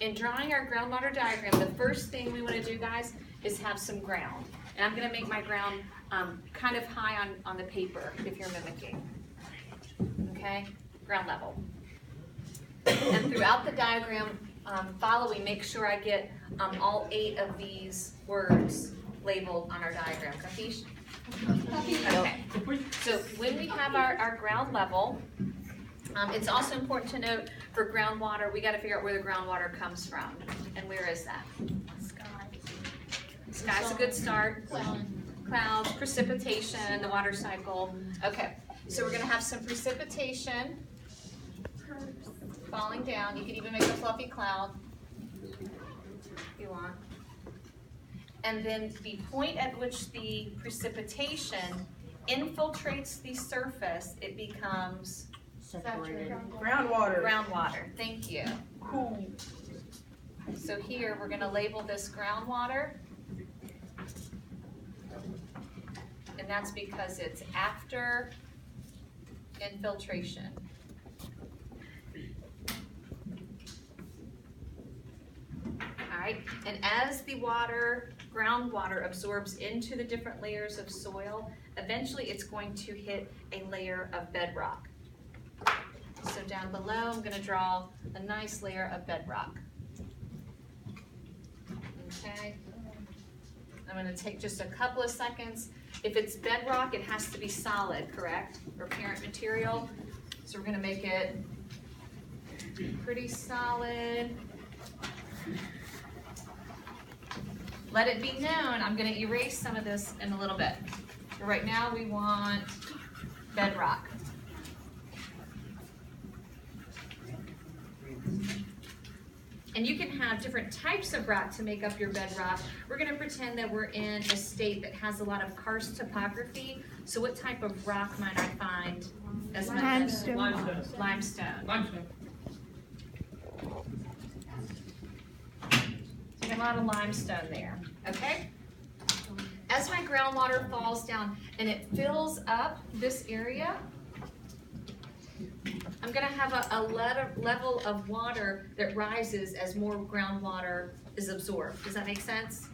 in drawing our groundwater diagram, the first thing we want to do, guys, is have some ground. And I'm going to make my ground kind of high on the paper if you're mimicking. Okay? Ground level. And throughout the diagram following, make sure I get all 8 of these words labeled on our diagram. Capiche? Okay. So when we have our ground level, it's also important to note for groundwater, we got to figure out where the groundwater comes from. And where is that? Sky. Sky's a good start. Clouds, precipitation, the water cycle. Okay, so we're going to have some precipitation falling down. You can even make a fluffy cloud if you want. And then the point at which the precipitation infiltrates the surface, it becomes Saturated. Groundwater. Groundwater, thank you. Cool. So here we're going to label this groundwater. And that's because it's after infiltration. All right, and as the groundwater absorbs into the different layers of soil, eventually it's going to hit a layer of bedrock. So down below, I'm going to draw a nice layer of bedrock. Okay. I'm going to take just a couple of seconds. If it's bedrock, it has to be solid, correct? Or parent material. So we're going to make it pretty solid. Let it be known, I'm going to erase some of this in a little bit. But right now we want bedrock. And you can have different types of rock to make up your bedrock. We're going to pretend that we're in a state that has a lot of karst topography. So what type of rock might I find as my Limestone. Limestone. Limestone. So a lot of limestone there, okay? As my groundwater falls down and it fills up this area, I'm going to have a level of water that rises as more groundwater is absorbed. Does that make sense?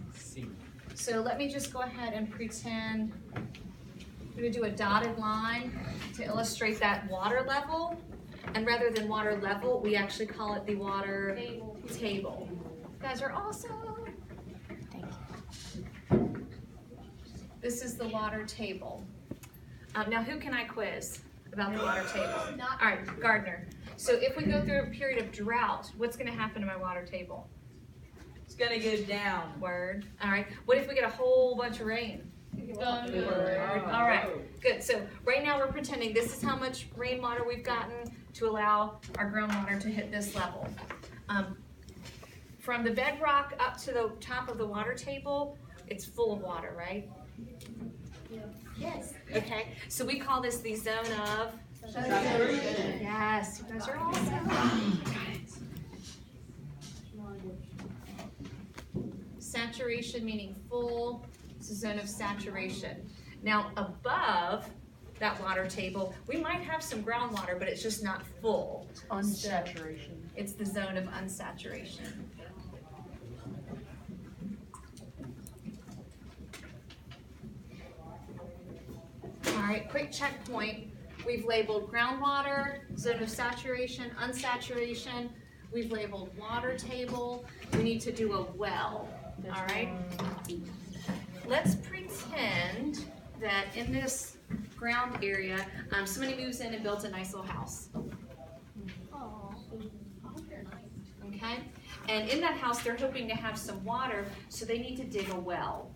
So let me just go ahead and pretend I'm going to do a dotted line to illustrate that water level. And rather than water level, we actually call it the water table. You guys are awesome. Thank you. This is the water table. Now, who can I quiz about the water table? All right, Gardner. So if we go through a period of drought, what's going to happen to my water table? It's gonna go down. Word. All right. What if we get a whole bunch of rain? Word. All right. Good. So right now we're pretending this is how much rainwater we've gotten to allow our groundwater to hit this level. From the bedrock up to the top of the water table, it's full of water, right? Yes. Okay. So we call this the zone of Saturation. Yes, you guys are awesome. Saturation meaning full, it's a zone of saturation. Now above that water table, we might have some groundwater, but it's just not full. Unsaturation. It's the zone of unsaturation. All right, quick checkpoint. We've labeled groundwater, zone of saturation, unsaturation. We've labeled water table. We need to do a well, all right? Let's pretend that in this ground area, somebody moves in and builds a nice little house. Okay? And in that house, they're hoping to have some water, so they need to dig a well.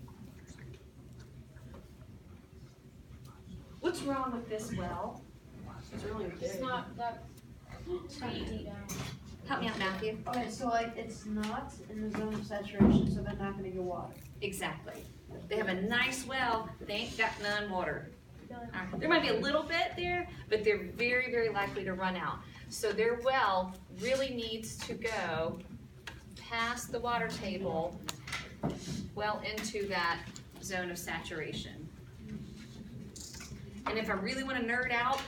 What's wrong with this well? It's really big. It's not that deep. Help me out, Matthew. Okay, so like it's not in the zone of saturation, so they're not gonna get water. Exactly. They have a nice well, they ain't got none water. There might be a little bit there, but they're very, very likely to run out. So their well really needs to go past the water table, well into that zone of saturation. And if I really want to nerd out,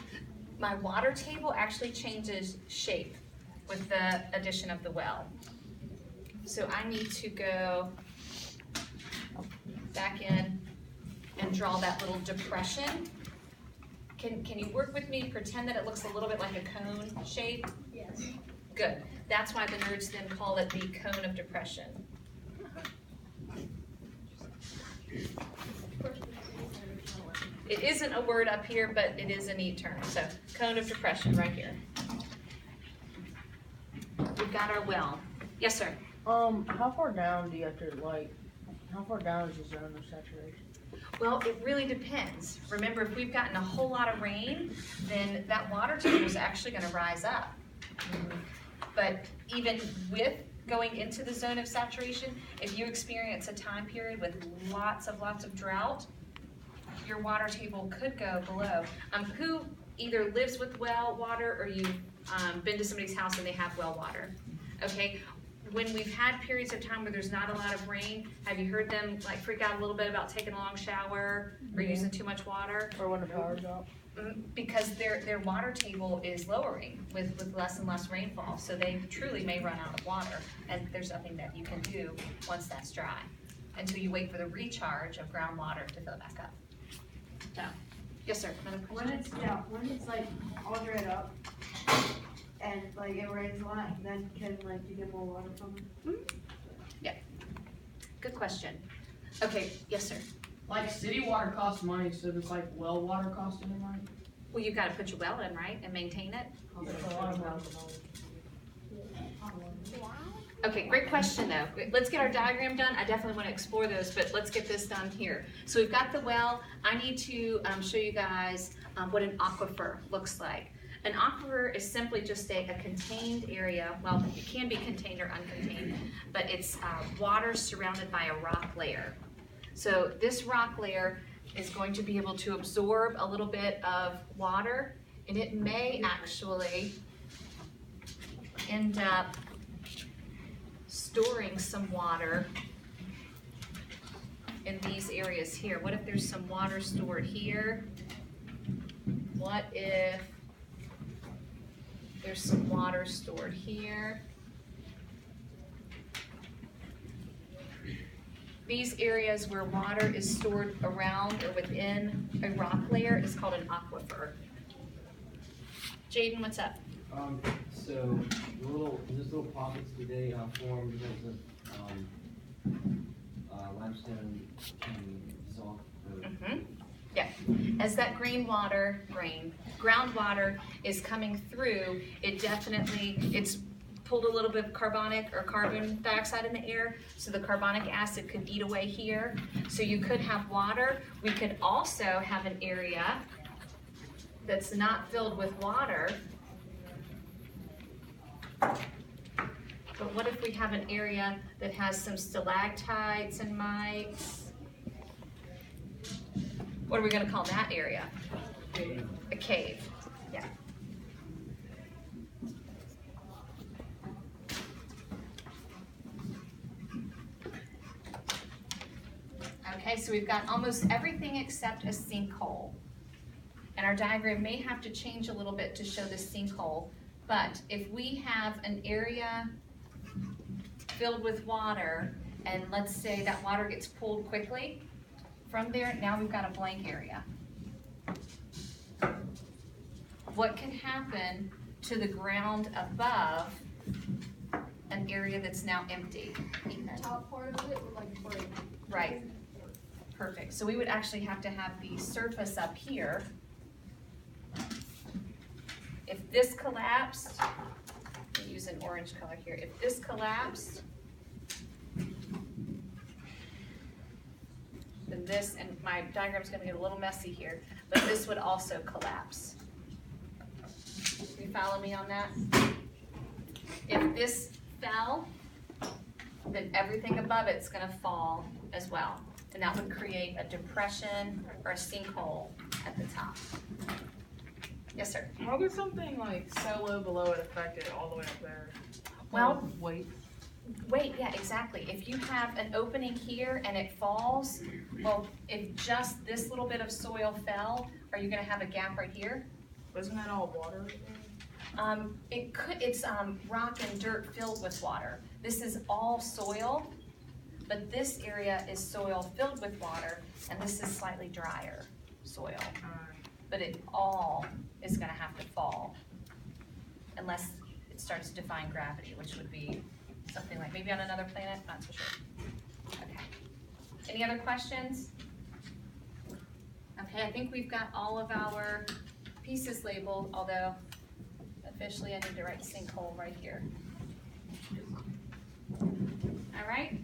my water table actually changes shape with the addition of the well. So I need to go back in and draw that little depression. Can you work with me, pretend that it looks a little bit like a cone shape? Yes. Good. That's why the nerds then call it the cone of depression. It isn't a word up here, but it is a neat term. So cone of depression right here. We've got our well. Yes, sir. How far down do you have to, like, how far down is the zone of saturation? Well, it really depends. Remember, if we've gotten a whole lot of rain, then that water table is actually gonna rise up. But even with going into the zone of saturation, if you experience a time period with lots of drought, your water table could go below. Who either lives with well water or you've been to somebody's house and they have well water? Okay, when we've had periods of time where there's not a lot of rain, have you heard them like freak out a little bit about taking a long shower or using too much water? Or when the power's out? Because their water table is lowering with less and less rainfall, so they truly may run out of water, and there's nothing that you can do once that's dry, until you wait for the recharge of groundwater to fill it back up. So, yes, sir, another question? When it's like all dried up and like it rains a lot, then can like you get more water from it? Good question. Okay, yes, sir. Like, city water costs money, so does like well water cost any money? Well, you've gotta put your well in, right, and maintain it? That's a lot of money. Okay, great question though. Let's get our diagram done. I definitely want to explore those, but let's get this done here. So we've got the well. I need to show you guys what an aquifer looks like. An aquifer is simply just a contained area. Well, it can be contained or uncontained, but it's water surrounded by a rock layer. So this rock layer is going to be able to absorb a little bit of water, and it may actually end up storing some water in these areas here. What if there's some water stored here? What if there's some water stored here? These areas where water is stored around or within a rock layer is called an aquifer. Jaden, what's up? So these little pockets, do they form because of limestone can dissolve? Yeah, as that groundwater is coming through, it's pulled a little bit of carbonic or carbon dioxide in the air, so the carbonic acid could eat away here. So you could have water. We could also have an area that's not filled with water. But what if we have an area that has some stalactites and mites? What are we gonna call that area? A cave, yeah. Okay, so we've got almost everything except a sinkhole. And our diagram may have to change a little bit to show the sinkhole, but if we have an area filled with water, and let's say that water gets pulled quickly from there, now we've got a blank area. What can happen to the ground above an area that's now empty? Ethan? Top part of it would like break. Right, perfect. So we would actually have to have the surface up here. If this collapsed, I'll use an orange color here. If this collapsed, then this, and my diagram's gonna get a little messy here, but this would also collapse. Can you follow me on that? If this fell, then everything above it's gonna fall as well. And that would create a depression or a sinkhole at the top. Yes, sir. How could something like so low below it affect it all the way up there? Well, Wait. yeah, exactly. If you have an opening here and it falls, well, if just this little bit of soil fell, are you gonna have a gap right here? Wasn't that all water? It's rock and dirt filled with water. This is all soil, but this area is soil filled with water, and this is slightly drier soil. But it all is gonna have to fall unless it starts defying gravity, which would be something like maybe on another planet, not so sure. Okay. Any other questions? Okay, I think we've got all of our pieces labeled, although officially I need to write sinkhole right here. All right,